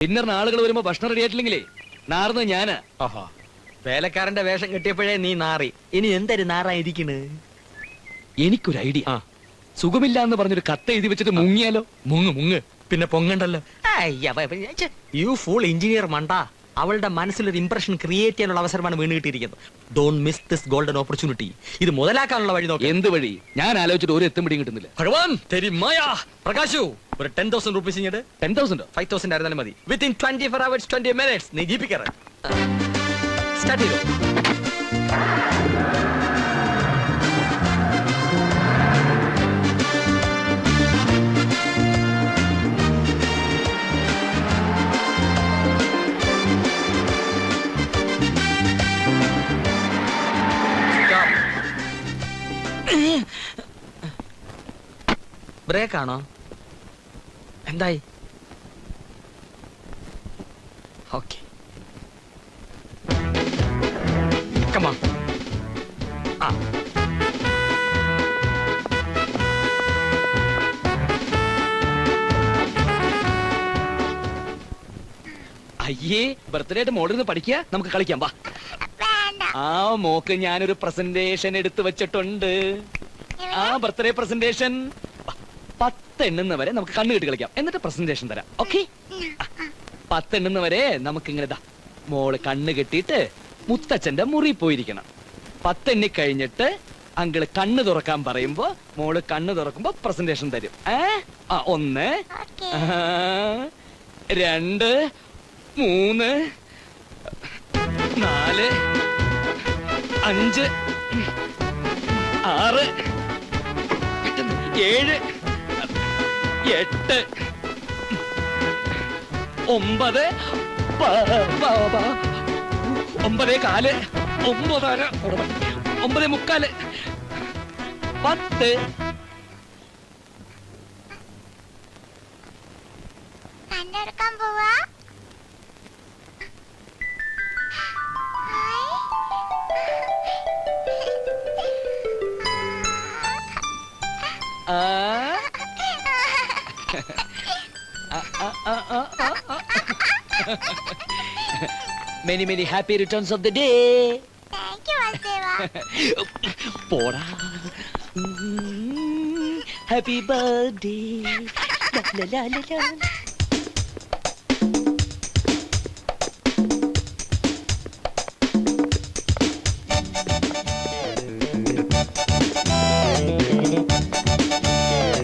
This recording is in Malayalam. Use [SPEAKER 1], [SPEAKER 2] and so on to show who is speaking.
[SPEAKER 1] ഡിന്നറിന് ആളുകൾ വരുമ്പോ ഭക്ഷണം റെഡി ആയിട്ടില്ലെങ്കിലേ നാറുന്നത് ഞാനാ.
[SPEAKER 2] ഓഹോ, വേലക്കാരന്റെ വേഷം കെട്ടിയപ്പോഴേ നീ നാറി. ഇനി എന്തൊരു നാറായിരിക്കണ്?
[SPEAKER 1] എനിക്കൊരു ഐഡിയ. സുഖമില്ല എന്ന് പറഞ്ഞൊരു കത്ത് എഴുതി വെച്ചിട്ട് മുങ്ങിയാലോ? മുങ്ങ്
[SPEAKER 2] പിന്നെ പൊങ്ങണ്ടല്ലോ. യു ഫുൾ എഞ്ചിനീയർ മണ്ട. അവളുടെ മനസ്സിലൊരു ഇംപ്രഷൻ ക്രിയേറ്റ് ചെയ്യാനുള്ള അവസരമാണ് വീണ് കിട്ടിയിരിക്കുന്നത്. Don't miss this golden opportunity. ഇത് മുതലാക്കാനുള്ള വഴി നോക്കി.
[SPEAKER 1] എന്ത് വഴി? ഞാൻ ആലോചിച്ചിട്ട് ഒരു എത്തും പിടിയും കിട്ടുന്നില്ല.
[SPEAKER 2] ഭഗവാൻ പ്രകാശു, ഒരു 10,000 rupees ഇങ്ങോട്ട്.
[SPEAKER 1] 10,000
[SPEAKER 2] 5,000 ആയിരുന്നാലും മതി. വിത്തിൻ 24 hours 20 minutes നീ ജീവിക്കാറ്. സ്റ്റാർട്ട് ചെയ്തു. ബ്രേക്ക് ആണോ? എന്തായി? ഓക്കെ, കമാ.
[SPEAKER 1] അയ്യേ, ബർത്ത്ഡേ ആയിട്ട് മോളിൽ പഠിക്കുക, നമുക്ക് കളിക്കാം. വാ. ആ മോക്ക് ഞാനൊരു പ്രസന്റേഷൻ എടുത്തു വെച്ചിട്ടുണ്ട്. ആ ബർത്ത്ഡേ പ്രസന്റേഷൻ 10 എണ്ണുന്നവരെ നമുക്ക് കണ്ണു കെട്ടി കളിക്കാം. എന്നിട്ട് പ്രസന്റേഷൻ തരാം. ഓക്കെ? 10 എണ്ണുന്നവരെ നമുക്ക് ഇങ്ങനെ മോള് കണ്ണ് കെട്ടിയിട്ട് മുത്തച്ഛന്റെ മുറി പോയിരിക്കണം. 10 എണ്ണി കഴിഞ്ഞിട്ട് അങ്കിള് കണ്ണ് തുറക്കാൻ പറയുമ്പോ മോള് കണ്ണ് തുറക്കുമ്പോ പ്രസന്റേഷൻ തരും. 1 2 3 4 5 6 7 8 9 9 4 9 9 3/4 10
[SPEAKER 3] കണ്ടെടുക്കാൻ പോവാ.
[SPEAKER 1] Many, many happy returns of the day.
[SPEAKER 3] Thank you, Vasudeva.
[SPEAKER 1] Pora. Happy birthday. La la la la la.